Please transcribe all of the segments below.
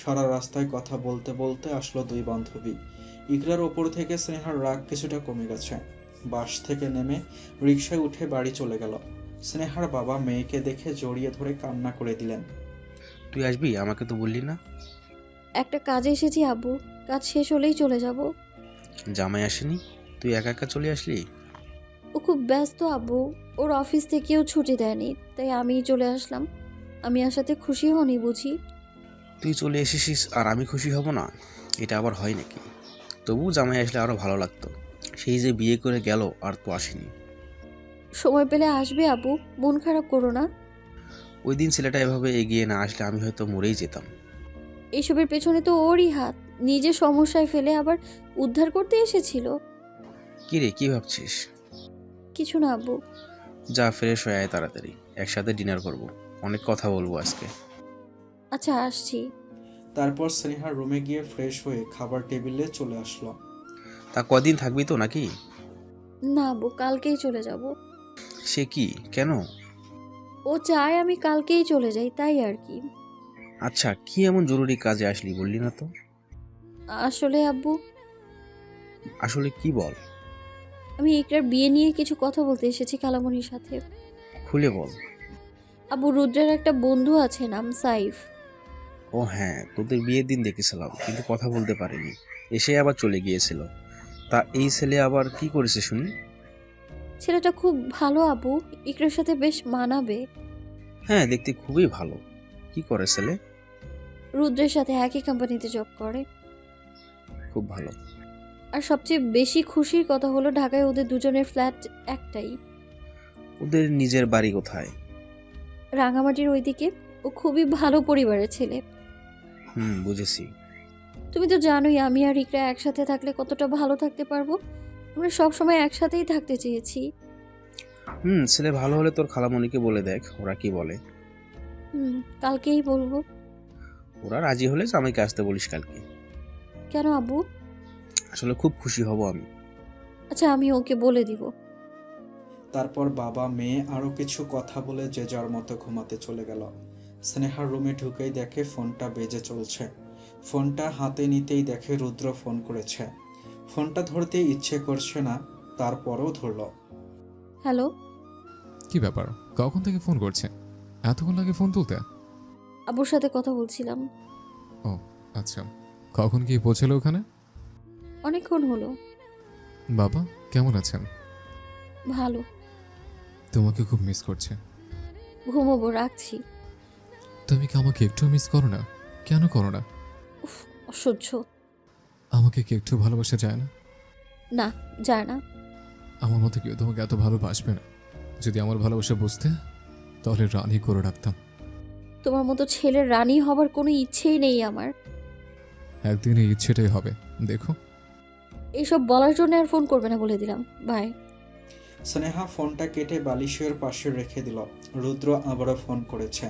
সারা রাস্তায় কথা বলতে বলতে আসলো দুই বান্ধবী। ইকরার ওপর থেকে স্নেহার রাগ কিছুটা কমে গেছে। বাস থেকে নেমে রিকশায় উঠে বাড়ি চলে গেল। স্নেহার বাবা মেয়েকে দেখে জড়িয়ে ধরে কান্না করে দিলেন। তুই আসবি? আমাকে তো বললি না। একটা কাজে এসেছি আব্বু, কাজ শেষ হলেই চলে যাব। জামাই আসেনি? তুই একা একা চলে আসলি? ও খুব ব্যস্ত আব্বু, ওর অফিস থেকেও ছুটি দেয়নি, তাই আমিই চলে আসলাম। আমি আসাতে খুশি হনি বুঝি? তুই চলে এসেছিস আর আমি খুশি হব না? এটা আবার হয় নাকি? তবু জামাই আসলে আরও ভালো লাগতো। সেই যে বিয়ে করে গেল আর তো আসেনি। সময় পেলে আসবে আব্বু, মন খারাপ করো না। ওই দিন ছেলেটা এভাবে এগিয়ে না আসলে আমি হয়তো মরেই যেতাম। এইসবের পেছনে তো ওরই হাত, নিজে সমস্যায় ফেলে আবার উদ্ধার করতে এসেছিল। কী রে, কী ভাবছিস? কিছু না আব্বু। যা, ফ্রেশ হয়ে আয় তাড়াতাড়ি, একসাথে ডিনার করব। অনেক কথা বলবো আজকে। আচ্ছা আসছি। তারপর স্নেহার রুমে গিয়ে ফ্রেশ হয়ে খাবার টেবিলে চলে আসলো। তা কদিন থাকবি তো নাকি? না আব্বু, কালকেই চলে যাব। সে কি, কেন? ও চায় আমি কালকেই চলে যাই, তাই আর কি। আচ্ছা, কি এমন জরুরি কাজে আসলি বললি না তো? আসলে আব্বু, আসলে কি বল। আমি ইকরার বিয়ে নিয়ে কিছু কথা বলতে এসেছি খালামণির সাথে। খুলে বল। আব্বু, রুদ্রের একটা বন্ধু আছে, নাম সাইফ। ও হ্যাঁ, তোদের বিয়ের দিন দেখেছিলাম, কিন্তু কথা বলতে পারিনি। এসে আবার চলে গিয়েছিল। তা এই ছেলে আবার কি করেছে শুনি? ছেলেটা খুব ভালো আব্বু, ইকরার সাথে বেশ মানাবে। হ্যাঁ, দেখতে খুবই ভালো। কি করে ছেলে? রুদ্রের সাথে একই কোম্পানিতে জব করে। খুব ভালো। আর সবচেয়ে বেশি খুশির কথা হলো ঢাকায় ওদের দুজনের ফ্ল্যাট একটাই, ওদের নিজের বাড়ি কোথায়? রাঙামাটির ওইদিকে। ও খুবই ভালো পরিবারের ছেলে। বুঝেছি। তুমি তো জানোই আমি আর ইকরা একসাথে থাকলে কতটা ভালো থাকতে পারবো। আমরা সবসময় একসাথেই থাকতে চেয়েছি। ছেলে ভালো হলে তোর খালামণিকে বলে দেখ, ওরা কি বলে। কালকেই বলবো। ওরা রাজি হলে জামাইকে আসতে বলিস কালকে। কেন আব্বু? আসলে খুব খুশি হব আমি। আচ্ছা, আমি ওকে বলে দিব। তারপর বাবা মেয়ে আরও কিছু কথা বলে যে যার মতো ঘুমাতে চলে গেল। স্নেহার রুমে ঢুকেই দেখে ফোনটা বেজে চলছে। ফোনটা হাতে নিতেই দেখে রুদ্র ফোন করেছে। ফোনটা ধরতে ইচ্ছে করছে না, তারপরেও ধরল। হ্যালো। কি ব্যাপার, কখন থেকে ফোন করছে? এতক্ষণ লাগে ফোন তুলতে? আব্বুর সাথে কথা বলছিলাম। ও আচ্ছা, কখন গিয়ে পৌঁছালো ওখানে? অনেকক্ষণ হলো। বাবা কেমন আছেন? ভালো। তোমাকে খুব মিস করছে। ঘুমোবো, রাখছি। তুমি কি আমাকে একটু মিস করো না? কেন করো না? উফ, অসহ্য। আমাকে কি একটু ভালোবাসা যায় না? না, যায় না। আমার মতো কেউ তোমাকে এত ভালোবাসবে না। যদি আমার ভালোবাসা বুঝতে, তাহলে রানী করে রাখতাম। তোমার মতো ছেলের রানী হবার কোনো ইচ্ছেই নেই আমার। একদিন এই ইচ্ছেটাই হবে, দেখো। এইসব বলার জন্য আর ফোন করবে না বলে দিলাম। বাই। স্নেহা ফোনটা কেটে বালিশের পাশে রেখে দিল। রুদ্র আবারও ফোন করেছে,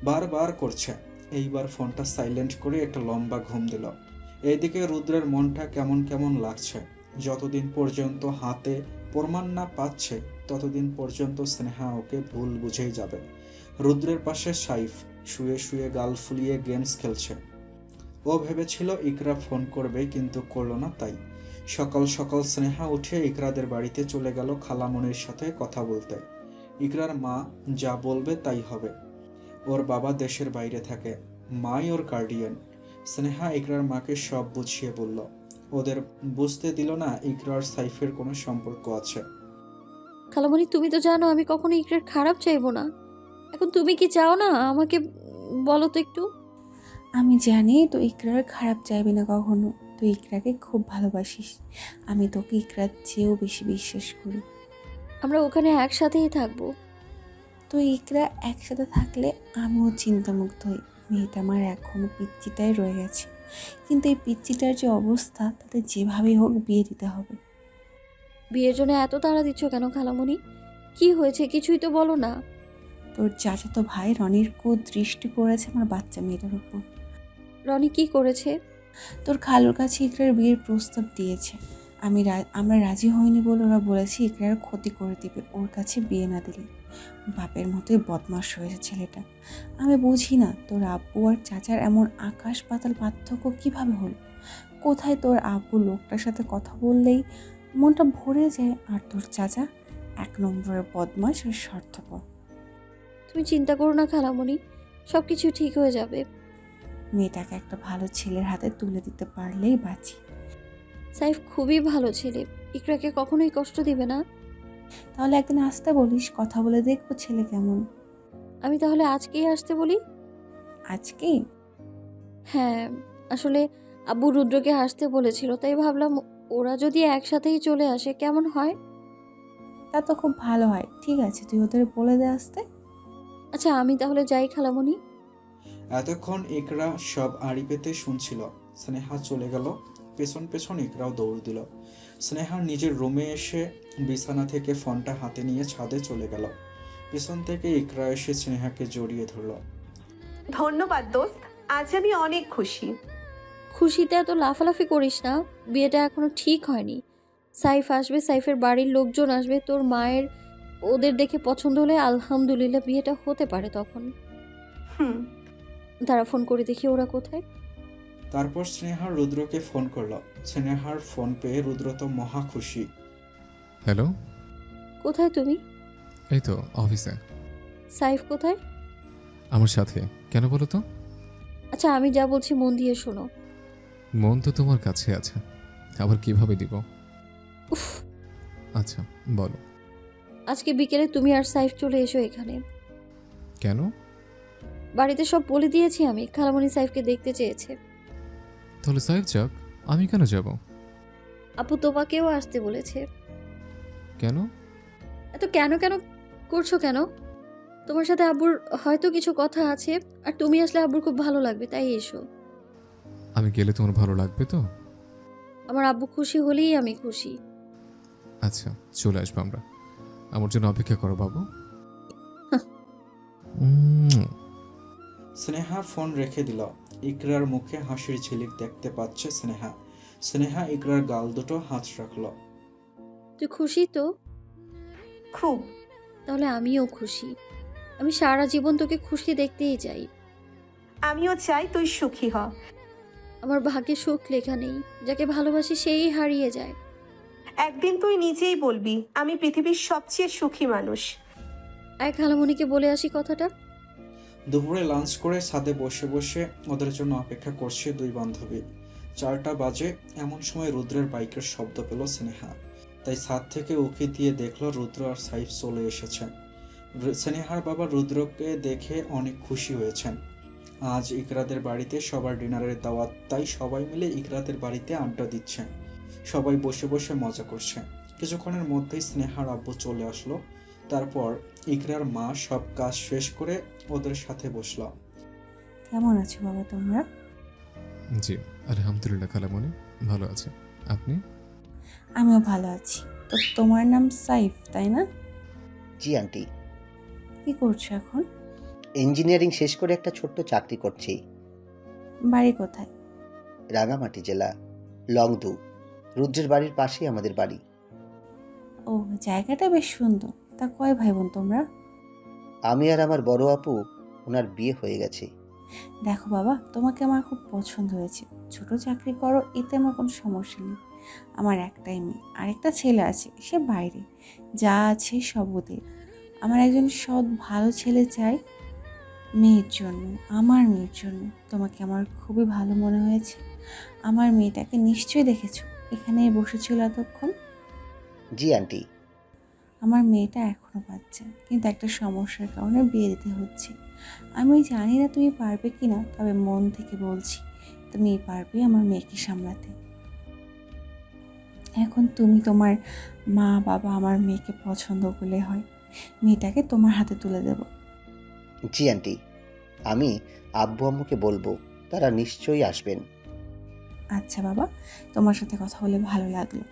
বারবার করছে। এইবার ফোনটা সাইলেন্ট করে একটা লম্বা ঘুম দিল। এইদিকে রুদ্রের মনটা কেমন কেমন লাগছে। যতদিন পর্যন্ত হাতে প্রমাণ না পাচ্ছে ততদিন পর্যন্ত স্নেহা ওকে ভুল বুঝেই যাবে। রুদ্রের পাশে সাইফ শুয়ে শুয়ে গাল ফুলিয়ে গেমস খেলছে। ও ভেবেছিল ইকরা ফোন করবে, কিন্তু করলো না। তাই সকাল সকাল স্নেহা উঠে ইকরাদের বাড়িতে চলে গেল খালামণির সাথে কথা বলতে। ইকরার মা যা বলবে তাই হবে। ওর বাবা দেশের বাইরে থাকে, মাই ওর গার্ডিয়ান। স্নেহা ইকরার মাকে সব বুঝিয়ে বলল। ওদের বুঝতে দিল না ইকরার সাইফের কোনো সম্পর্ক আছে। খালামণি, তুমি তো জানো আমি কখনো ইকরার খারাপ চাইবো না। এখন তুমি কি চাও না আমাকে বলো তো একটু। আমি জানি তুই ইকরার খারাপ চাইবি না কখনো। তুই ইকরাকে খুব ভালোবাসিস। আমি তোকে ইকরার চেয়েও বেশি বিশ্বাস করি। আমরা ওখানে একসাথেই থাকবো। তুই ইকরা একসাথে থাকলে আমিও চিন্তামুক্ত হই। মেয়েটা আমার এখনও পিচ্চিটাই রয়ে গেছে, কিন্তু এই পিচ্চিটার যে অবস্থা, তাতে যেভাবেই হোক বিয়ে দিতে হবে। বিয়ের জন্য এত তাড়া দিচ্ছ কেন খালামণি? কি হয়েছে, কিছুই তো বলো না। তোর চাচাতো ভাই রনির কুদৃষ্টি পড়েছে আমার বাচ্চা মেয়েটার উপর। রনি কি করেছে? তোর খালুর কাছে ইকরার বিয়ের প্রস্তাব দিয়েছে। আমরা রাজি হইনি বলে ওরা বলেছে ইকরার ক্ষতি করে দিবে ওর কাছে বিয়ে না দিলে। বাপের মতোই বদমাশ হয়েছে ছেলেটা। আমি বুঝি না তোর আব্বু আর চাচার এমন আকাশ পাতাল পার্থক্য কিভাবে হলো। কোথায় তোর আব্বু লোকটার সাথে কথা বললেই মনটা ভরে যায়, আর তোর চাচা 1 নম্বরের বদমাশ আর স্বার্থপর। তুমি চিন্তা করো না খালামণি, সব কিছু ঠিক হয়ে যাবে। মেয়েটাকে একটা ভালো ছেলের হাতে তুলে দিতে পারলেই বাঁচি। সাইফ খুবই ভালো ছেলে, ইকরাকে কখনোই কষ্ট দিবে না। তাহলে একদিন আসতে বলিস, কথা বলে দেখবো ছেলে কেমন। আমি তাহলে আজকেই আসতে বলি? আজকে? হ্যাঁ, আসলে আব্বু রুদ্রকে আসতে বলেছিল, তাই ভাবলাম ওরা যদি একসাথেই চলে আসে কেমন হয়। তা তো খুব ভালো হয়। ঠিক আছে, তুই ওদের বলে দে আসতে। আচ্ছা আমি তাহলে যাই খালামণি। এতক্ষণ ইকরা সব আড়ি পেতে শুনছিল। স্নেহা চলে গেল, পেছন পেছন ইকরাও দৌড় দিল। স্নেহার নিজের রুমে এসে বিছানা থেকে ফোনটা হাতে নিয়ে ছাদে চলে গেল। পেছন থেকে ইকরা এসে স্নেহাকে জড়িয়ে ধরল। ধন্যবাদ দোস্ত, আজ আমি অনেক খুশি। খুশিতে এত লাফালাফি করিস না, বিয়েটা এখনো ঠিক হয়নি। সাইফ আসবে, সাইফের বাড়ির লোকজন আসবে, তোর মায়ের ওদের দেখে পছন্দ হলে আলহামদুলিল্লাহ বিয়েটা হতে পারে তখন। হুম। তারা ফোন করে দেখি ওরা কোথায়। তারপর স্নেহা রুদ্রকে ফোন করল। স্নেহার ফোন পেয়ে রুদ্র তো মহা খুশি। হ্যালো, কোথায় তুমি? এই তো অফিসে। সাইফ কোথায়? আমার সাথে। কেন বলো তো? আচ্ছা আমি যা বলছি মন দিয়ে শোনো। মন তো তোমার কাছে আছে, আবার কিভাবে দিব? উফ, আচ্ছা বলো। আজকে বিকেলে তুমি আর সাইফ চলে এসো এখানে। কেন? বাড়িতে সব বলে দিয়েছি আমি, খালামণি সাইফকে দেখতে চেয়েছে। তাহলে সাইফ যাক, আমি কেন যাব? আপু তোমাকেও আসতে বলেছে। কেন? এত কেন কেন করছো কেন? তোমার সাথে আব্বুর হয়তো কিছু কথা আছে, আর তুমি আসলে আব্বুর খুব ভালো লাগবে, তাই এসো। আমি গেলে তোমার ভালো লাগবে তো? আমার আব্বু খুশি হলেই আমি খুশি। আচ্ছা চলে আসবো আমরা। আমার জন্য অপেক্ষা করো বাবু। স্নেহা ফোন রেখে দিল। ইকরার মুখে হাসির ঝিলিক দেখতে পাচ্ছে স্নেহা। স্নেহা ইকরার গাল দুটো হাত রাখল। তুই খুশি তো? খুব। তাহলে আমিও খুশি। আমি সারা জীবন তোকে খুশি দেখতেই চাই। আমিও চাই তুই সুখী হ। আমার ভাগ্যে সুখ লেখা নেই, যাকে ভালোবাসি সেই হারিয়ে যায়। একদিন তুই নিজেই বলবি আমি পৃথিবীর সবচেয়ে সুখী মানুষ। এক খালামণিকে বলে আসি কথাটা। দুপুরে লাঞ্চ করে ছাদে বসে বসে ওদের জন্য অপেক্ষা করছে দুই বান্ধবী। 4টা বাজে, এমন সময় রুদ্রের বাইকের শব্দ পেল স্নেহা। তাই ছাদ থেকে উঁকি দিয়ে দেখলো রুদ্র আর সাইফ চলে এসেছে। স্নেহার বাবা রুদ্রকে দেখে অনেক খুশি হয়েছেন। আজ ইকরাদের বাড়িতে সবার ডিনারের দাওয়াত, তাই সবাই মিলে ইকরাদের বাড়িতে আড্ডা দিচ্ছে। সবাই বসে বসে মজা করছে। কিছুক্ষণের মধ্যেই স্নেহার আব্বু চলে আসলো। তারপর ইকরার মা সব কাজ শেষ করে ওদের সাথে বসলো। কেমন আছো বাবা তোমরা? জি আলহামদুলিল্লাহ খালামণি, ভালো আছে। আপনি? আমিও ভালো আছি। তো তোমার নাম সাইফ, তাই না? জি আন্টি, কি করছো এখন? ইঞ্জিনিয়ারিং শেষ করে একটা ছোট্ট চাকরি করছি। বাড়ি কোথায়? রাঙামাটি জেলা, লংদু। রুদ্রের বাড়ির পাশেই আমাদের বাড়ি। ও, জায়গাটা বেশ সুন্দর। তা কয় ভাই বোন তোমরা? আমি আর আমার বড় আপু, ওনার বিয়ে হয়ে গেছে। দেখো বাবা, তোমাকে আমার খুব পছন্দ হয়েছে। ছোট চাকরি করো, এতে আমার কোনো সমস্যা নেই। আমার একটাই মেয়ে, আরেকটা ছেলে আছে, সে বাইরে। যা আছে সব ওদের। আমার একজন সৎ ভালো ছেলে চাই মেয়ের জন্য, আমার মেয়ের জন্য। তোমাকে আমার খুবই ভালো মনে হয়েছে। আমার মেয়েটাকে নিশ্চয়ই দেখেছো, এখানে বসেছিল এতক্ষণ। জি আন্টি। আমার মেয়েটা এখনো বাচ্চা, কিন্তু একটা সমস্যার কারণে বিয়ে দিতে হচ্ছে। আমি জানি না তুমি পারবে কি না, তবে মন থেকে বলছি তুমি পারবে আমার মেয়েকে সামলাতে। এখন তুমি তোমার মা বাবা আমার মেয়েকে পছন্দ করলে হয়, মেয়েটাকে তোমার হাতে তুলে দেব। জি আন্টি, আমি আব্বু আম্মুকে বলবো, তারা নিশ্চয়ই আসবেন। আচ্ছা বাবা, তোমার সাথে কথা বলে ভালো লাগলো।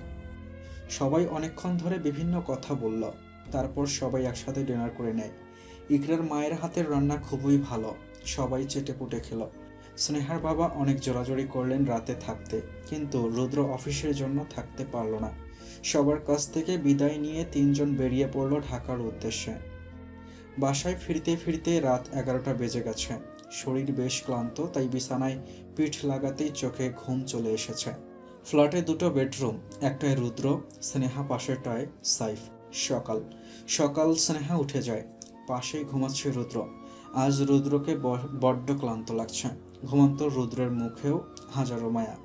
সবাই অনেকক্ষণ ধরে বিভিন্ন কথা বলল। তারপর সবাই একসাথে ডিনার করে নেয়। ইকরার মায়ের হাতের রান্না খুবই ভালো। সবাই চেটেপুটে খেল। স্নেহার বাবা অনেক জোরাজোরি করলেন রাতে থাকতে, কিন্তু রুদ্র অফিসের জন্য থাকতে পারল না। সবার কাছ থেকে বিদায় নিয়ে 3জন বেরিয়ে পড়ল ঢাকার উদ্দেশ্যে। বাসায় ফিরতে ফিরতে রাত 11টা বেজে গেছে। শরীর বেশ ক্লান্ত, তাই বিছানায় পিঠ লাগাতেই চোখে ঘুম চলে এসেছে। ফ্ল্যাটে দুটো বেডরুম, একটায় রুদ্র, স্নেহা পাশেরটায় সাইফ। সকাল সকাল স্নেহা উঠে যায়, পাশেই ঘুমাচ্ছে রুদ্র। আজ রুদ্রকে বড্ড ক্লান্ত লাগছে। ঘুমন্ত রুদ্রের মুখেও হাজারো মায়া।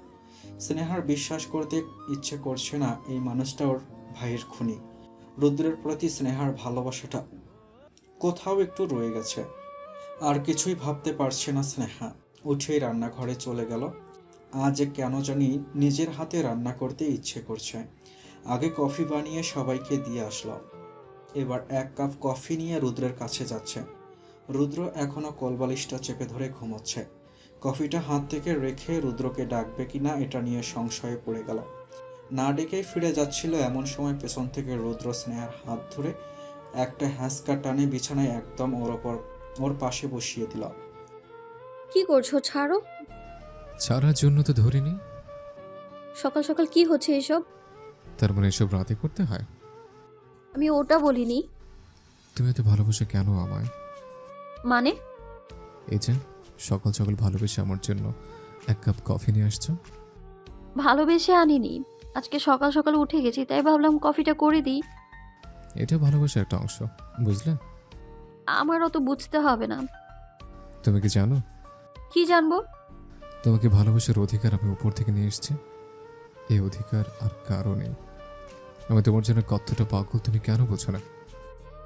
স্নেহার বিশ্বাস করতে ইচ্ছে করছে না এই মানুষটা ওর ভাইয়ের খুনি। রুদ্রের প্রতি স্নেহার ভালোবাসাটা কোথাও একটু রয়ে গেছে। আর কিছুই ভাবতে পারছে না স্নেহা। উঠেই রান্নাঘরে চলে গেল। আজ কেন জানি নিজের হাতে রান্না করতে ইচ্ছে করছে। আগে কফি বানিয়ে সবাইকে দিয়ে আসলো। এবার 1 কাপ কফি নিয়ে রুদ্রের কাছে যাচ্ছে। রুদ্র এখনো কোলবালিশটা চেপে ধরে ঘুমোচ্ছে। কফিটা হাত থেকে রেখে রুদ্রকে ডাকবে কিনা এটা নিয়ে সংশয়ে পড়ে গেল। না ডেকেই ফিরে যাচ্ছিল, এমন সময় পেছন থেকে রুদ্র স্নেহার হাত ধরে একটা হ্যাঁচকা টানে বিছানায় একদম ওর পাশে বসিয়ে দিল। কি করছো? ছাড়ো। ছাড়ার জন্য তো ধরিনি। সকাল সকাল কি হচ্ছে এসব? তার মানে এসব রাতে করতে হয়? আমি ওটা বলিনি। তুমি এত ভালোবাসো কেন আমায়? মানে? এই যে সকাল সকাল ভালোবেসে আমার জন্য 1 কাপ কফি নিয়ে আসছো। ভালোবেসে আনিনি, আজকে সকাল সকাল উঠে গেছি তাই ভাবলাম কফিটা করে দিই। এটা ভালোবাসার একটা অংশ, বুঝলে? আমার অত বুঝতে হবে না। তুমি কি জানো কি জানবো? তোমাকে ভালোবাসার অধিকার আমি উপর থেকে নিয়ে এসেছি। এই অধিকার আর কারো নেই। আমি তোমার জন্য কতটা পাগল তুমি কেন বোঝো না?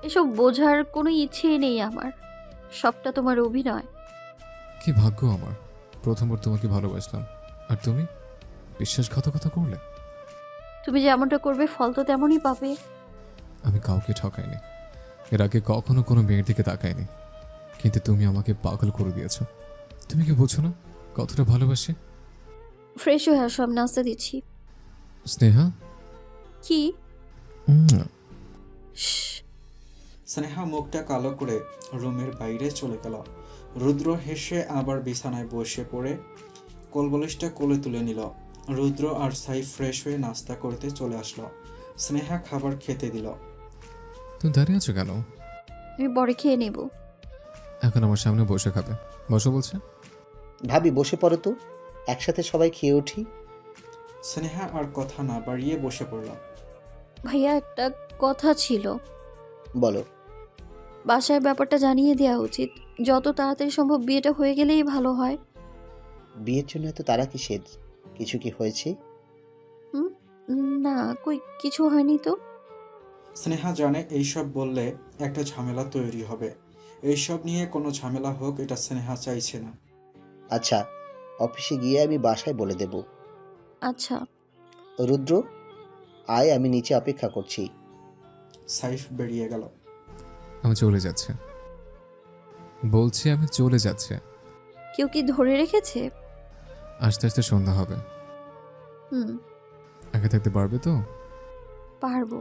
এসব বোঝার কোনো ইচ্ছে নেই আমার। সবটা তোমার অভিনয়। কি ভাগ্য আমার, প্রথমবার তোমাকে ভালোবাসলাম আর তুমি বিশ্বাসঘাতকতা করলে। তুমি যেমনটা করবে ফল তো তেমনই পাবে। আমি কাউকে ঠকাইনি, এর আগে কখনো কোনো মেয়ের দিকে তাকাইনি, কিন্তু তুমি আমাকে পাগল করে দিয়েছো। তুমি কি বোঝো না কতটা ভালোবাসি? ফ্রেশ হয়ে আসো, আমি নাস্তা দিচ্ছি। স্নেহা। কি? উম, শ্শ্, স্নেহা মুখটা কালো করে রুমের বাইরে চলে গেল। রুদ্র হেসে আবার বিছানায় বসে পড়ে কোলবালিশটা কোলে তুলে নিল। রুদ্র আর সাইফ ফ্রেশ হয়ে নাস্তা করতে চলে আসলো। স্নেহা খাবার খেতে দিল। তুমি দাঁড়িয়ে আছো কেন? আমি পরে খেয়ে নেব। এখন আমার সামনে বসে খাবে, বসো বলছে। ভাবি বসে পড়ো তো, একসাথে সবাই খেয়ে উঠি। স্নেহা আর কথা না বাড়িয়ে বসে পড়ল। ভাইয়া, একটা কথা ছিল। বলো। বাসায় ব্যাপারটা জানিয়ে দেওয়া উচিত। যত তাড়াতাড়ি সম্ভব বিয়েটা হয়ে গেলেই ভালো হয়। বিয়ের জন্য এত তারা কিসের? কিছু কি হয়েছে? না, কই কিছু হয়নি তো। স্নেহা জানে এইসব বললে একটা ঝামেলা তৈরি হবে। এইসব নিয়ে কোনো ঝামেলা হোক এটা স্নেহা চাইছে না। আচ্ছা, অফিসে গিয়ে আমি বাসায় বলে দেব। আচ্ছা। রুদ্র, আয়, আমি নিচে অপেক্ষা করছি। সাইফ বেরিয়ে গেল। আমি চলে যাচ্ছে বলছি, আমি চলে যাচ্ছে। কেউ কি ধরে রেখেছে? আস্তে আস্তে সন্ধ্যা হবে। হুম, একা থাকতে পারবে তো? পারবো।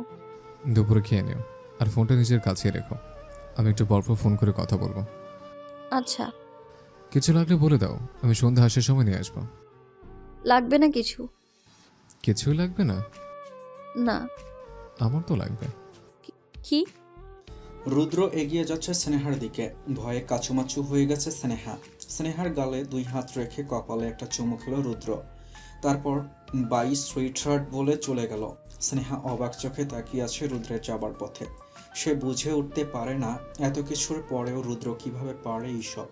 দুপুরে খেয়ে নিও, আর ফোনটা নিজের কাছে রেখো। আমি একটু পরপর ফোন করে কথা বলবো। আচ্ছা। কিছু লাগলে বলে দাও, আমি সন্ধ্যা আসার সময় নিয়ে আসবো। লাগবে না কিছু? কিছুই লাগবে না? না। আমার তো লাগবে। কি? রুদ্র এগিয়ে যাচ্ছে স্নেহার দিকে। ভয়ে কাচুমাচু হয়ে গেছে স্নেহা। স্নেহার গালে 2 হাত রেখে কপালে একটা চুমু খেল রুদ্র। তারপর বাই সুইট হার্ট বলে চলে গেল। স্নেহা অবাক চোখে তাকিয়ে আছে রুদ্রের যাবার পথে। সে বুঝে উঠতে পারে না এত কিছুর পরেও রুদ্র কিভাবে পারে এইসব।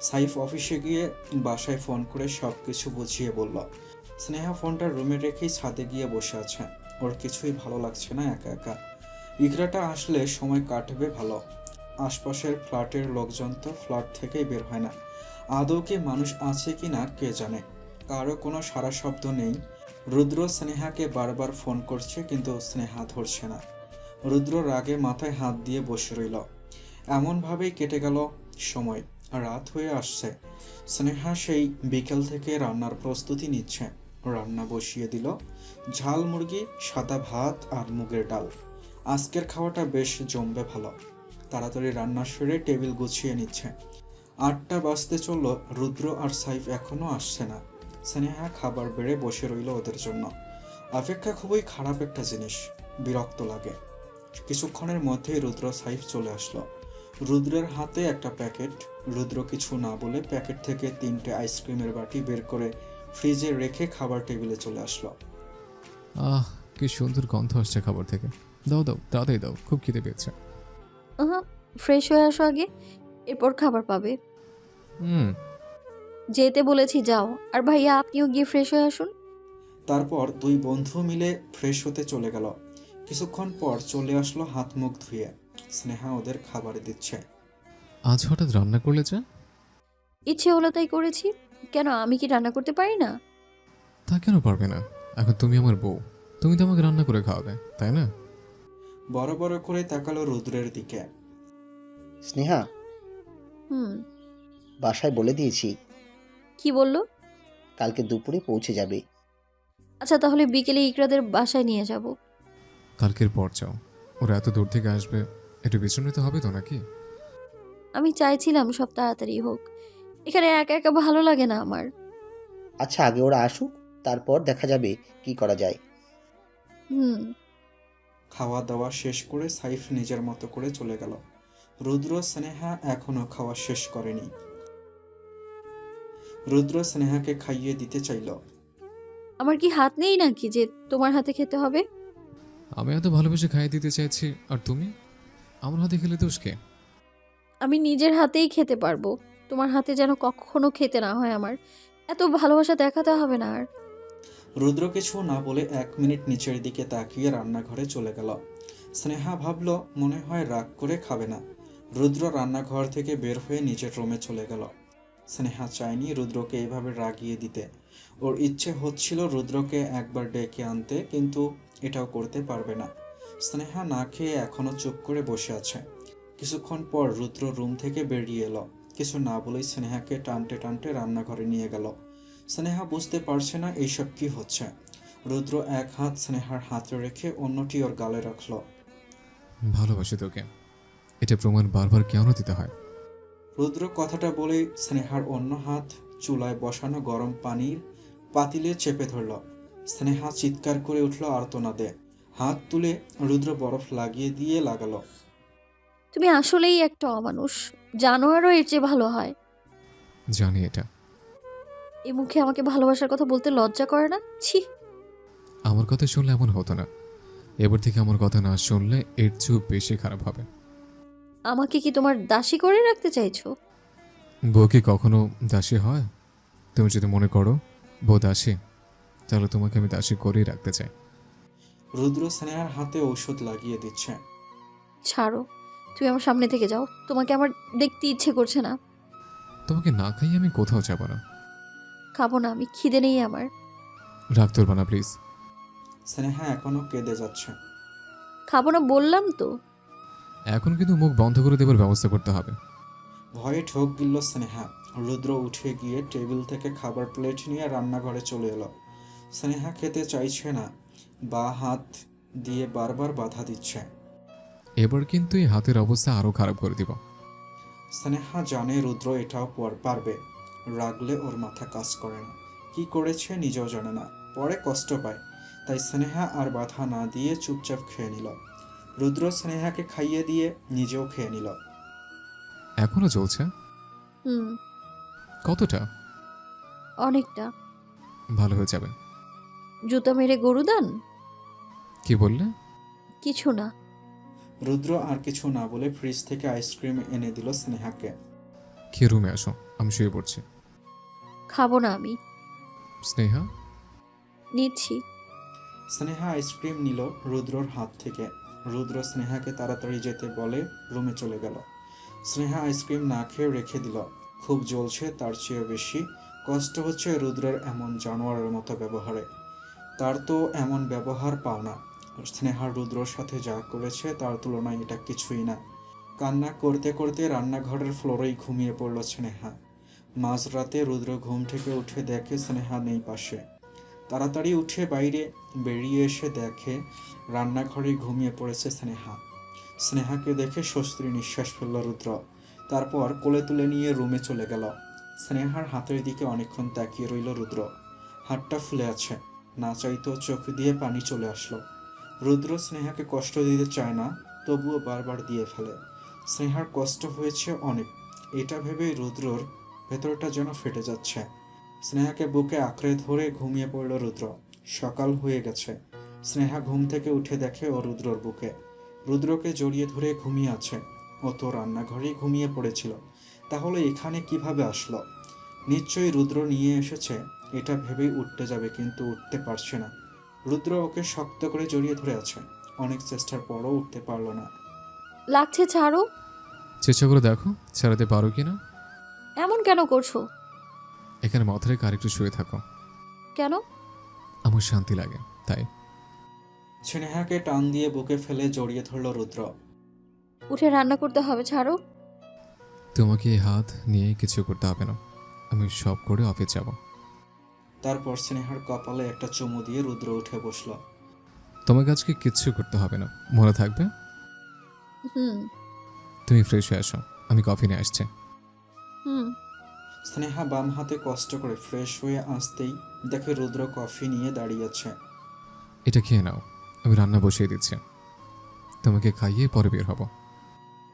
সাইফ অফিসে গিয়ে বাসায় ফোন করে সব কিছু বুঝিয়ে বলল। স্নেহা ফোনটা রুমে রেখেই ছাদে গিয়ে বসে আছে। ওর কিছুই ভালো লাগছে না একা একা। ইকরাটা আসলে সময় কাটবে ভালো। আশপাশের ফ্ল্যাটের লোকজন তো ফ্ল্যাট থেকেই বের হয় না। আদৌ কি মানুষ আছে কি না কে জানে। কারো কোনো সারা শব্দ নেই। রুদ্র স্নেহাকে বারবার ফোন করছে কিন্তু স্নেহা ধরছে না। রুদ্র রাগে মাথায় হাত দিয়ে বসে রইল। এমনভাবেই কেটে গেল সময়। রাত হয়ে আসছে। স্নেহা সেই বিকেল থেকে রান্নার প্রস্তুতি নিচ্ছে। রান্না বসিয়ে দিল। ঝাল মুরগি, সাদা ভাত আর মুগের ডাল। আজকের খাওয়াটা বেশ জমবে ভালো। তাড়াতাড়ি রান্না সেরে টেবিল গুছিয়ে নিচ্ছে। 8টা বাজতে চলল। রুদ্র আর সাইফ এখনো আসছে না। স্নেহা খাবার বেড়ে বসে রইল ওদের জন্য। অপেক্ষা খুবই খারাপ একটা জিনিস, বিরক্ত লাগে। কিছুক্ষণের মধ্যেই রুদ্র সাইফ চলে আসলো। রুদ্রের হাতে একটা প্যাকেট। রুদ্র কিছু না বলে প্যাকেট থেকে 3টে আইসক্রিমের বাটি বের করে ফ্রিজে রেখে খাবার টেবিলে চলে আসলো। আহ, কি সুন্দর গন্ধ আসছে খাবার থেকে। দাও দাও, তাড়াতাড়ি দাও, খুব খিদে পেয়েছে। ফ্রেশ হয়ে আসো আগে, এরপর খাবার পাবে। হুম। যেতে বলেছি যাও। আর ভাইয়া আপনিও গিয়ে ফ্রেশ হয়ে আসুন। তারপর দুই বন্ধু মিলে ফ্রেশ হতে চলে গেল। কিছুক্ষণ পর চলে আসলো হাত মুখ ধুয়ে। স্নেহা ওদের খাবার দিচ্ছে। আজ হঠাৎ রান্না করলে যে? ইচ্ছে হলো তাই করেছি। কেন, আমি কি রান্না করতে পারি না? তা কেন পারবে না? এখন তুমি আমার বউ, তুমি তো আমাকে রান্না করে খাওয়াবে, তাই না? বড় বড় করে তাকালো রুদ্রের দিকে। স্নেহা, হুম। বাসায় বলে দিয়েছি কি বললো? কালকে দুপুরে পৌঁছে যাবে। আচ্ছা, তাহলে বিকেলে ইকরাদের বাসায় নিয়ে যাব। কালকের পর যাও, ওরা এত দূর থেকে আসবে, একটু বিশ্রাম নিতে হবে তো নাকি? আমি চাইছিলাম সব তাড়াতাড়ি হোক, এখানে একা একা ভালো লাগে না আমার। আচ্ছা, আগে ওরা আসুক, তারপর দেখা যাবে কি করা যায়। হুম। খাওয়া দাওয়া শেষ করে সাইফ নিজের মতো করে চলে গেল। রুদ্র স্নেহা এখনো খাওয়া শেষ করেনি। রুদ্র স্নেহাকে খাইয়ে দিতে চাইল। আমার কি হাত নেই নাকি যে তোমার হাতে খেতে হবে? আমি এত ভালোবেসে খাইয়ে দিতে চাইছি, আর তুমি আমার হাতে খেলে দোষ কে? আমি নিজের হাতেই খেতে পারবো, তোমার হাতে যেন কখনো খেতে না হয় আমার। এত ভালোবাসা দেখাতে হবে না আর। রুদ্র কিছু না বলে 1 মিনিট নিচের দিকে তাকিয়ে রান্নাঘরে চলে গেল। স্নেহা ভাবল মনে হয় রাগ করে খাবে না। রুদ্র রান্নাঘর থেকে বের হয়ে নিজের রুমে চলে গেল। স্নেহা চায়নি রুদ্রকে এইভাবে রাগিয়ে দিতে। ওর ইচ্ছে হচ্ছিল রুদ্রকে একবার ডেকে আনতে, কিন্তু এটাও করতে পারবে না। স্নেহা না খেয়ে এখনো চুপ করে বসে আছে। কিছুক্ষণ পর রুদ্র রুম থেকে বেরিয়ে এলো। কিছু না বলেই স্নেহাকে টানতে টানতে রান্নাঘরে নিয়ে গেল। স্নেহা বুঝতে পারছে না এইসব কি হচ্ছে। রুদ্র এক হাত স্নেহার হাতে রেখে অন্যটি ওর গালে রাখলো। ভালোবাসি তোকে, এটা প্রমাণ বারবার কেন দিতে হয়? রুদ্র কথাটা বলেই স্নেহার অন্য হাত চুলায় বসানো গরম পানির পাতিলে চেপে ধরল। স্নেহা চিৎকার করে উঠল আর্তনাদে। হাত তুলে রুদ্র বরফ লাগিয়ে দিয়ে লাগালো। তুমি আসলেই একটা অমানুষ, জানোয়ারও এর চেয়ে ভালো হয়। জানি এটা। এই মুখে আমাকে ভালোবাসার কথা বলতে লজ্জা করে না? ছি। আমার কথা শুনলে এমন হতো না, এবার থেকে আমার কথা না শুনলে এর চেয়েও বেশি খারাপ হবে। আমাকে কি তোমার দাসী করে রাখতে চাইছো? বউ কি কখনো দাসী হয়? তুমি যদি মনে করো বউ দাসী, তাহলে তোমাকে আমি দাসী করেই রাখতে চাই। রুদ্র স্নেহার হাতে ঔষধ লাগিয়ে দিচ্ছে। ছাড়ো, তুমি আমার সামনে থেকে যাও, তোমাকে আমার দেখতে ইচ্ছে করছে না। তোমাকে না খাইয়ে আমি কোথাও যাব না। খাবো না আমি, খিদে নেই আমার। রাগ তুলবা না প্লিজ। স্নেহা এখনো কেঁদে যাচ্ছে। খাবো না বললাম তো। এখন কিন্তু মুখ বন্ধ করে দেবার ব্যবস্থা করতে হবে। ভয়ে ঢোক গিলল স্নেহা। রুদ্র উঠে গিয়ে টেবিল থেকে খাবার প্লেট নিয়ে রান্নাঘরে চলে এলো। স্নেহা খেতে চাইছে না, বা হাত দিয়ে বারবার বাধা দিচ্ছে। এবার কিন্তু এই হাতের অবস্থা আরো খারাপ করে দিব। স্নেহা জানে রুদ্র এটাও পারবে। রাগলে ওর মাথা কাজ করে না, কি করেছে নিজেও জানে না, পরে কষ্ট পায়। তাই স্নেহা আর বাধা না দিয়ে চুপচাপ খেয়ে নিল। রুদ্র স্নেহাকে খাইয়ে দিয়ে নিজেও খেয়ে নিল। এখনো চলছে? হুম। কতটা? অনেকটা। ভালো হয়ে যাবে। জুতা মেরে গরু দান? কি বললে? কিছু না। রুদ্র আর কিছু না বলে ফ্রিজ থেকে আইসক্রিম এনে দিল স্নেহাকে। খেয়ে রুমে আসো, আমি শুয়ে পড়ছি। খাবো না আমি। স্নেহা, নিচ্ছি। স্নেহা আইসক্রিম নিল রুদ্রর হাত থেকে। রুদ্র স্নেহাকে তাড়াতাড়ি যেতে বলে রুমে চলে গেল। স্নেহা আইসক্রিম না খেয়ে রেখে দিল। খুব জ্বলছে, তার চেয়েও বেশি কষ্ট হচ্ছে রুদ্রের এমন জানোয়ারের মতো ব্যবহারে। তার তো এমন ব্যবহার পাও না। স্নেহা রুদ্রর সাথে যা করেছে তার তুলনায় এটা কিছুই না। কান্না করতে করতে রান্নাঘরের ফ্লোরেই ঘুমিয়ে পড়ল স্নেহা। মাঝরাতে রুদ্র ঘুম থেকে উঠে দেখে স্নেহা নেই পাশে। তাড়াতাড়ি উঠে বাইরে বেরিয়ে এসে দেখে রান্নাঘরে ঘুমিয়ে পড়েছে স্নেহা। স্নেহাকে দেখে স্বস্তির নিঃশ্বাস ফেলল রুদ্র। তারপর কোলে তুলে নিয়ে রুমে চলে গেল। স্নেহার হাতের দিকে অনেকক্ষণ তাকিয়ে রইল রুদ্র। হাতটা ফুলে আছে, না চাইতেও চোখ দিয়ে পানি চলে আসলো। রুদ্র স্নেহাকে কষ্ট দিতে চায় না, তবুও বারবার দিয়ে ফেলে। স্নেহার কষ্ট হয়েছে অনেক। এটা ভেবেই রুদ্রর ভেতরটা যেন ফেটে যাচ্ছে। স্নেহাকে বুকে আঁকড়ে ধরে ঘুমিয়ে পড়ল রুদ্র। সকাল হয়ে গেছে। স্নেহা ঘুম থেকে উঠে দেখে ও রুদ্রর বুকে। রুদ্রকে জড়িয়ে ধরে ঘুমিয়ে আছে। ও তো রান্নাঘরেই ঘুমিয়ে পড়েছিল, তাহলে এখানে কিভাবে আসলো? নিশ্চয়ই রুদ্র নিয়ে এসেছে। এটা ভেবেই উঠতে যাবে, কিন্তু উঠতে পারছে না। রুদ্র ওকে শক্ত করে জড়িয়ে ধরে আছে। অনেক চেষ্টার পরও উঠতে পারল না। লাগছে, ছাড়ো। চেষ্টা করে দেখো ছাড়াতে পারো কি না। এমন কেন করছো? এখানে মাথা রেখে আরেকটু শুয়ে থাকো। কেন? আমার শান্তি লাগে তাই। স্নেহাকে টান দিয়ে বুকে ফেলে জড়িয়ে ধরল রুদ্র। উঠে রান্না করতে হবে, ছাড়ো। তোমাকে এই হাত নিয়ে কিছু করতে হবে না, আমি সব করে অফিস যাব। তারপর স্নেহার কপালে একটা চুমু দিয়ে রুদ্র উঠে বসল। তোমাকে আজকে কিচ্ছু করতে হবে না, মনে থাকবে। হুম। তুমি ফ্রেশ হয়ে আসো, আমি কফি নিয়ে আসছি। হুম। স্নেহা বাম হাতে কষ্ট করে ফ্রেশ হয়ে আসতেই দেখে রুদ্র কফি নিয়ে দাঁড়িয়ে আছে। এটা খেয়ে নাও, আমি রান্না বসিয়ে দিচ্ছি। তোমাকে খাইয়ে পরে বের হব।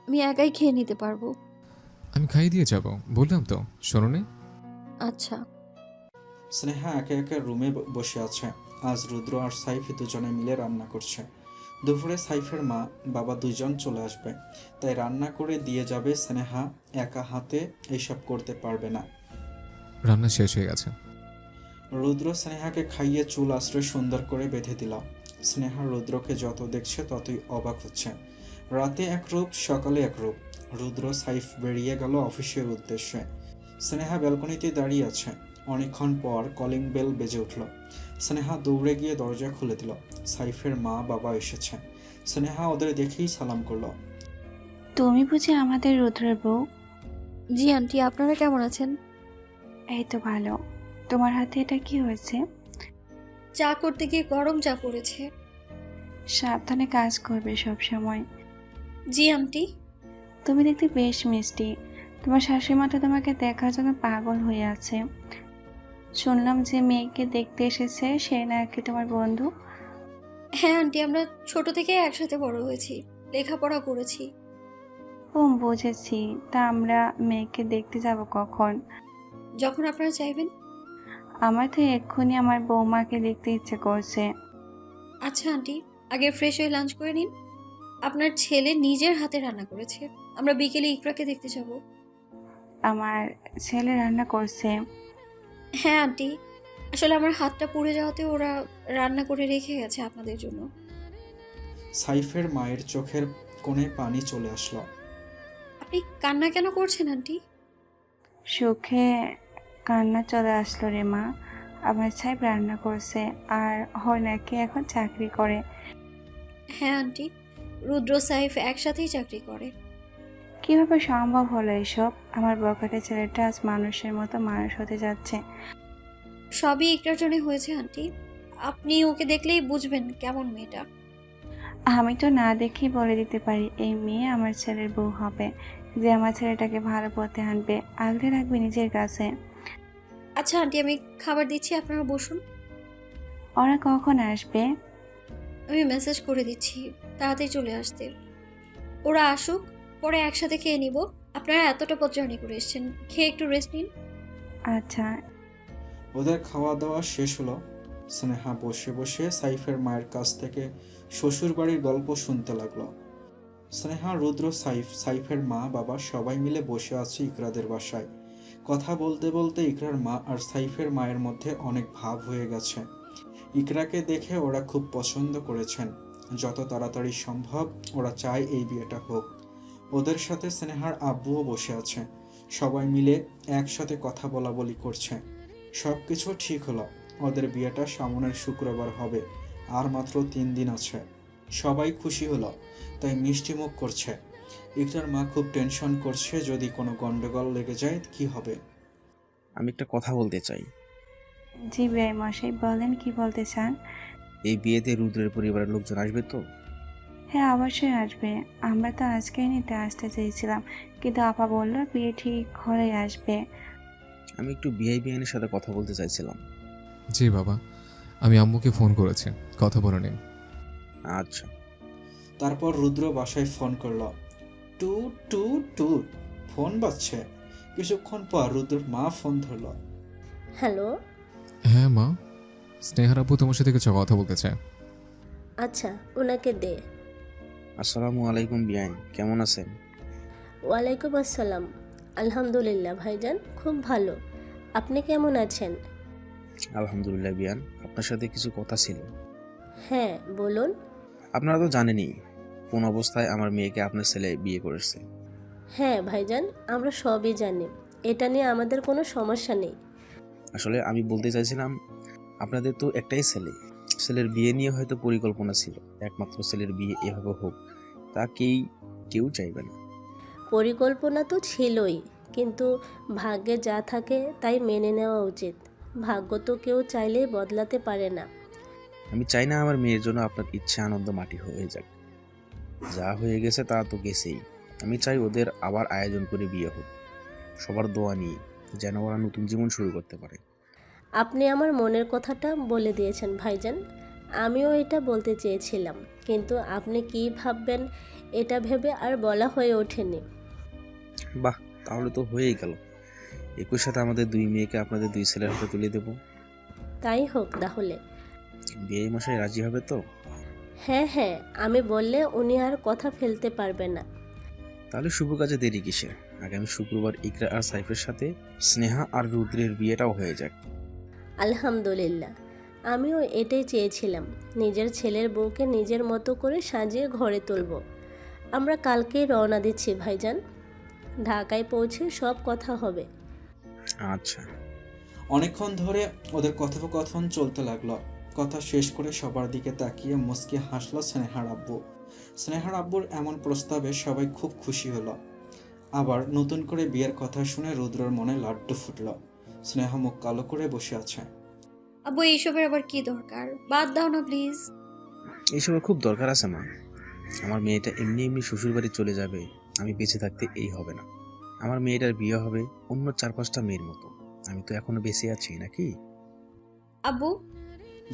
আমি একাই খেয়ে নিতে পারবো। আমি খাইয়ে দিয়ে যাব, বললাম তো, শোনোনি? আচ্ছা। স্নেহা একে একে রুমে বসে আছে। আজ রুদ্র আর সাইফ দুজনে মিলে রান্না করছে। দুপুরে সাইফের মা বাবা দুজন চলে আসবে, তাই রান্না করে দিয়ে যাবে। স্নেহা একা হাতে এইসব করতে পারবে না। রান্না শেষ হয়ে গেছে। রুদ্র স্নেহাকে খাইয়ে চুল আশ্রয় সুন্দর করে বেঁধে দিল। স্নেহা রুদ্রকে যত দেখছে ততই অবাক হচ্ছে। রাতে এক রূপ, সকালে এক রূপ। রুদ্র সাইফ বেরিয়ে গেল অফিসের উদ্দেশ্যে। স্নেহা ব্যালকনিতে দাঁড়িয়ে আছে। অনেকক্ষণ পর কলিং বেল বেজে উঠল। স্নেহা দৌড়ে গিয়ে দরজা খুলে দিল। সাইফের মা বাবা এসেছে। স্নেহা ওদের দেখেই সালাম করলো। তুমি বুঝি আমাদের রুদ্রের বউ? জি আন্টি, আপনারা কেমন আছেন? এই তো ভালো। তোমার হাতে এটা কি হয়েছে? চা করতে গিয়ে গরম চা পড়েছে। সাবধানে কাজ করবে সব সময়। জি আন্টি। তুমি দেখতে বেশ মিষ্টি। তোমার শাশুড়ি তো তোমাকে দেখার জন্য পাগল হয়ে আছে। শুনলাম যে মেয়েকে দেখতে এসেছে, সে নাকি তোমার বন্ধু। হ্যাঁ আন্টি, আমরা ছোট থেকে একসাথে বড় হয়েছি, লেখাপড়া করেছি। বুঝেছি। তা আমরা মেয়েকে দেখতে যাব কখন? যখন আপনারা চাইবেন। আমার তো এক্ষুনি আমার বৌমাকে দেখতে ইচ্ছে করছে। আচ্ছা আন্টি, আগে ফ্রেশ হয়ে লাঞ্চ করে নিন। আপনার ছেলে নিজের হাতে রান্না করেছে। আমরা বিকেলে ইকরাকে দেখতে যাব। আমার ছেলে রান্না করছে? হ্যাঁ আন্টি, আসলে আমার হাতটা পুড়ে যাওয়াতে ওরা রান্না করে রেখে গেছে আপনাদের জন্য। সাইফের মায়ের চোখের কোণে পানি চলে আসলো। আপনি কান্না কেন করছেন আন্টি? সুখে কান্না চলে আসলো রে মা। আমার সাহেব রান্না করছে, আর হয় নাকি এখন চাকরি করে। হ্যাঁ আন্টি, রুদ্র সাইফ একসাথেই চাকরি করে। কিভাবে সম্ভব হলো এসব? আমার বকাটে ছেলেটা আজ মানুষের মতো মানুষ হতে যাচ্ছে। সবই ইকরার জন্য হয়েছে আন্টি। আপনি ওকে দেখলেই বুঝবেন কেমন মেয়েটা। আমি তো না দেখেই বলে দিতে পারি এই মেয়ে আমার ছেলের বউ হবে, যে আমার ছেলেটাকে ভালো পথে আনবে, আগলে রাখবে নিজের কাছে। আচ্ছা আন্টি, আমি খাবার দিচ্ছি, আপনারা বসুন। ওরা কখন আসবে? আমি মেসেজ করে দিচ্ছি তাড়াতাড়ি চলে আসতে। ওরা আসুক, পরে একসাথে খেয়ে নিব। আপনারা এতটা পথ জার্নি করে এসেছেন, খেয়ে একটু রেস্ট নিন। আচ্ছা। ওদের খাওয়া দাওয়া শেষ হলো। স্নেহা বসে বসে সাইফের মায়ের কাছ থেকে শ্বশুর বাড়ির গল্প শুনতে লাগলো। স্নেহা, রুদ্র, সাইফের মা বাবা সবাই মিলে বসে আছে ইকরাদের বাসায়। কথা বলতে বলতে ইকরার মা আর সাইফের মায়ের মধ্যে অনেক ভাব হয়ে গেছে। ইকরাকে দেখে ওরা খুব পছন্দ করেছেন। যত তাড়াতাড়ি সম্ভব ওরা চায় এই বিয়েটা হোক। ওদের সাথে স্নেহার আব্বুও বসে আছে। সবাই মিলে একসাথে কথা বলা বলি করছে। সব কিছু ঠিক হলো। ওদের বিয়েটা সামনের শুক্রবার হবে। আর মাত্র 3 দিন আছে। সবাই খুশি হলো, তাই মিষ্টি মুখ করছে। ইকরার মা খুব টেনশন করছে, যদি কোনো গন্ডগোল লেগে যায় কি হবে। আমি একটা কথা বলতে চাই। জি বিআই মশাই, বলেন কি বলতে চান? এই বিয়েতে রুদ্রের পরিবারের লোকজন আসবে তো? হ্যাঁ অবশ্যই আসবে। আমরা তো আজকেই নিতে আসতে চেয়েছিলাম, কিন্তু আপা বলল বিয়ে ঠিক হলেই আসবে। আমি একটু বিআই বিআইনের সাথে কথা বলতে চাইছিলাম। জি বাবা, আমি আম্মুকে ফোন করেছি, কথা বলে নিন। আচ্ছা। তারপর রুদ্র বাসায় ফোন করলো। টু টু টু ফোন বাজছে। কিছুক্ষণ পর রুদ্রর মা ফোন ধরল। হ্যালো। হ্যাঁ মা, স্নেহার আপু তোমার সাথে কিছু কথা বলতে চায়। আচ্ছা, ওনাকে দে। আসসালামু আলাইকুম বিয়ান, কেমন আছেন? ওয়ালাইকুম আসসালাম। আলহামদুলিল্লাহ ভাইজান, খুব ভালো। আপনি কেমন আছেন? আলহামদুলিল্লাহ বিয়ান, আপনার সাথে কিছু কথা ছিল। হ্যাঁ বলুন। আপনারা তো জানেনই কোন অবস্থায় আমার মেয়েকে আপনার ছেলে বিয়ে করেছে। হ্যাঁ ভাইজান, আমরা সবই জানি। এটা নিয়ে আমাদের কোনো সমস্যা নেই। আসলে আমি বলতে চাইছিলাম, আপনাদের তো একটাই ছেলে, ছেলের বিয়ে নিয়ে হয়তো পরিকল্পনা ছিল, একমাত্র ছেলের বিয়ে এভাবে হোক তা কেউ চাইবে না। পরিকল্পনা তো ছিলই, কিন্তু ভাগ্যে যা থাকে তাই মেনে নেওয়া উচিত। ভাগ্য তো কেউ চাইলেই বদলাতে পারে না। আমি চাই না আমার মেয়ের জন্য আপনার ইচ্ছে আনন্দ মাটি হয়ে যাক। যা হয়ে গেছে তা তো গেছেই। আমি চাই ওদের আবার আয়োজন করে বিয়ে হোক, সবার দোয়া নিয়ে, যেন ওরা নতুন জীবন শুরু করতে পারে। আপনি আমার মনের কথাটা বলে দিয়েছেন ভাইজান। আমিও এটা বলতে চেয়েছিলাম, কিন্তু আপনি কী ভাববেন এটা ভেবে আর বলা হয়ে ওঠেনি। বাহ, তাহলে তো হয়েই গেল। একই সাথে আমাদের দুই মেয়েকে আপনাদের দুই ছেলের হাতে তুলে দেব। তাই হোক তাহলে। বিয়ে মশাই রাজি হবে তো? হ্যাঁ হ্যাঁ, আমি বললে উনি আর কথা ফেলতে পারবে না। তাহলে শুভ কাজে দেরি কিসে? আগামী শুক্রবার ইকরা আর সাইফের সাথে স্নেহা আর রুদ্রের বিয়েটাও হয়ে যাক। আলহামদুলিল্লাহ, আমিও এটাই চেয়েছিলাম। নিজের ছেলের বউকে নিজের মতো করে সাজিয়ে ঘরে তুলব। আমরা কালকেই রওনা দিচ্ছি ভাইজান। ঢাকায় পৌঁছে সব কথা হবে। আচ্ছা। অনেকক্ষণ ধরে ওদের কথোপকথন চলতে লাগলো। কথা শেষ করে সবার দিকে তাকিয়ে মুচকি হাসলো স্নেহার আব্বু। স্নেহার আব্বুর এমন প্রস্তাবে সবাই খুব খুশি হলো। আবার নতুন করে বিয়ের কথা শুনে রুদ্রর মনে লাড্ডু ফুটল। স্নেহা মুখ কালো করে বসে আছে। আব্বু এইসবের আবার কি দরকার? বাদ দাও না প্লিজ। এইসবের খুব দরকার আছে মা। আমার মেয়েটা এমনি এমনি শ্বশুরবাড়ি চলে যাবে, আমি বেঁচে থাকতে এই হবে না। আমার মেয়েটার বিয়ে হবে অন্য 4-5টা মেয়ের মতো। আমি তো এখনো বেঁচে আছি নাকি? আব্বু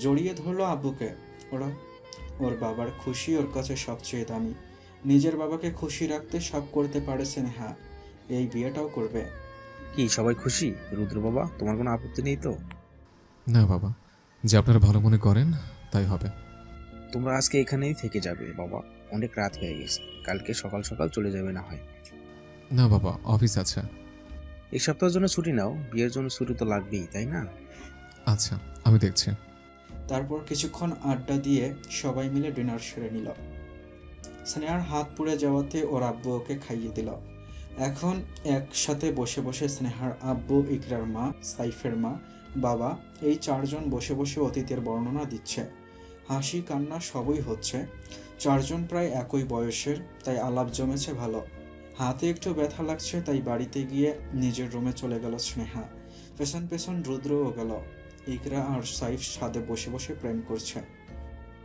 জড়িয়ে ধরলো আব্বুকে। ওর বাবার খুশি ওর কাছে সবচেয়ে দামি। নিজের বাবাকে খুশি রাখতে সব করতে পারে স্নেহা, এই বিয়েটাও করবে। কি সবাই খুশি? রুদ্র বাবা, তোমার কোনো আপত্তি নেই তো? না বাবা, যে আপনারা ভালো মনে করেন তাই হবে। তোমরা আজকে এখানেই থেকে যাবে বাবা, অনেক রাত হয়ে গেছে। কালকে সকাল সকাল চলে যাবে না হয়? না বাবা, অফিস আছে। এক সপ্তাহের জন্য ছুটি নাও, বিয়ের জন্য ছুটি তো লাগবেই, তাই না? আচ্ছা, আমি দেখছি। তারপর কিছুক্ষণ আড্ডা দিয়ে সবাই মিলে ডিনার সেরে নিল। স্নেহার হাত পুড়ে যাওয়াতে ওর আব্বু ওকে খাইয়ে দিল। এখন একসাথে বসে বসে স্নেহার আব্বু, ইকরার মা, সাইফের মা, বাবা, এই 4 জন বসে বসে অতীতের বর্ণনা দিচ্ছে। হাসি কান্না সবই হচ্ছে। 4 জন প্রায় একই বয়সের, তাই আলাপ জমেছে ভালো। হাতে একটু ব্যথা লাগছে, তাই বাড়িতে গিয়ে নিজের রুমে চলে গেল স্নেহা। পেছন পেছন রুদ্রও গেল। ইকরা আর সাইফ ছাদে বসে বসে প্রেম করছে।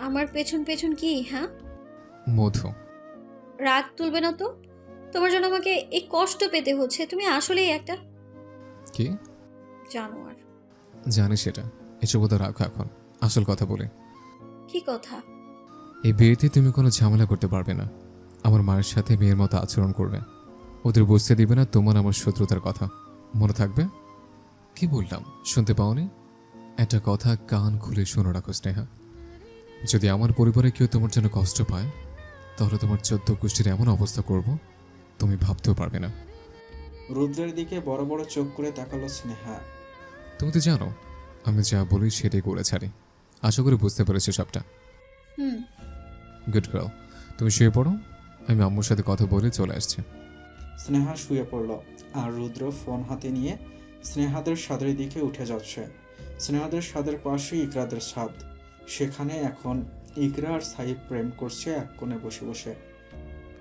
আমার পেছন পেছন কি? হ্যাঁ, মধু। রাগ তুলবে না তো? তোমার জন্য আমাকে এই কষ্ট পেতে হচ্ছে। তুমি আসলেই একটা কি জানোয়ার। জানি সেটা, এসব কথা রাখো এখন। আসল কথা বলে, কি কথা? এই বিয়েতে তুমি কোনো ঝামেলা করতে পারবে না। আমার মায়ের সাথে মেয়ের মতো আচরণ করবে। ওদের বুঝতে দিবে না তোমার আমার শত্রুতার কথা। মনে থাকবে? কি বললাম শুনতে পাওনি? একটা কথা কান খুলে শুনে রাখো স্নেহা। যদি আমার পরিবারে কেউ তোমার জন্য কষ্ট পায়, তাহলে তোমার 14 গোষ্ঠীর এমন অবস্থা করব তুমি ভাবতেও পারবে না। রুদ্রের দিকে বড় বড় চোখ করে তাকালো স্নেহা। তুমি তো জানো আমি যা বলি সেটাই করে ছাড়ি। আশা করি বুঝতে পেরেছো সবটা। হুম। গুড গার্ল, তুমি শুয়ে পড়ো, আমি আম্মুর সাথে কথা বলে চলে আসছি। স্নেহা শুয়ে পড়ল, আর রুদ্র ফোন হাতে নিয়ে স্নেহাদের ছাদের দিকে উঠে যাচ্ছে। স্নেহাদের ছাদের পাশেই ইকরাদের ছাদ। সেখানে এখন ইকরা আর সাইফ প্রেম করছে এক কোণে বসে বসে।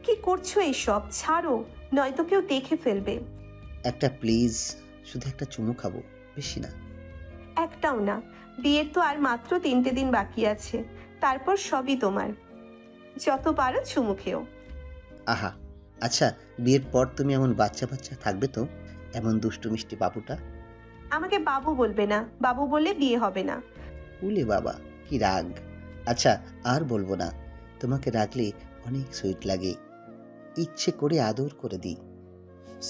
কি করছো এইসব? ছাড়ো, নয়তো কেউ দেখে ফেলবে। একটা প্লিজ, শুধু একটা চুমু খাবো, বেশি না। একটাও না। বিয়ের তো আর মাত্র 3টে দিন বাকি আছে, তারপর সবই তোমার। যত পারো চুমু খেও। আহা, আচ্ছা, বিয়ের পর তুমি এমন বাচ্চা বাচ্চা থাকবে তো? এমন দুষ্টু মিষ্টি বাবুটা। আমাকে বাবু বলবে না, বাবু বললে বিয়ে হবে না। উলে বাবা, কি রাগ। আচ্ছা, আর বলবো না, তোমাকে রাখলে অনেক সুইট লাগে। ইচ্ছে করে আদর করে দিই।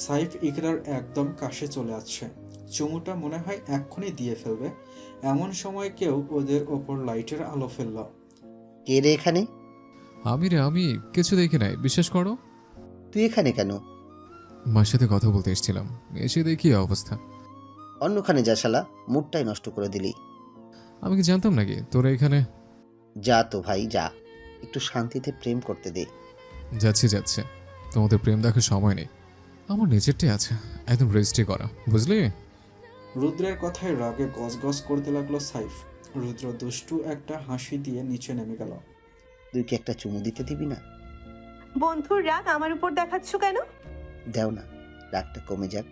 সাইফ ইকরার একদম কাছে চলে আসছে। চুমুটা মনে হয় এক্ষুনি দিয়ে ফেলবে। এমন সময় কেউ ওদের ওপর লাইটের আলো ফেলল। কে রে এখানে? আমি কিছু দেখি নাই, বিশ্বাস করো। তুই এখানে কেন? মার সাথে কথা বলতে এসেছিলাম, এসে দেখি এই অবস্থা। অন্যখানে যা শালা, মুডটাই নষ্ট করে দিলি। আমি কি জানতাম নাকি তোরা এখানে? যা তো ভাই যা, একটু শান্তিতে প্রেম করতে দে। যাচ্ছে, তোমাদের প্রেম দেখার সময় নেই, আমার নিজেরটাই আছে, একদম রেজিস্ট্রি করা, বুঝলি? রুদ্রের কথায় রাগে গজগজ করতে লাগলো সাইফ। রুদ্র দুষ্টু একটা হাসি দিয়ে নিচে নেমে গেল। তুই কি একটা চুমু দিতে দিবি না? বন্ধুর রাগ আমার উপর দেখাচ্ছ কেন? দেও না, রাগটা কমে যাক।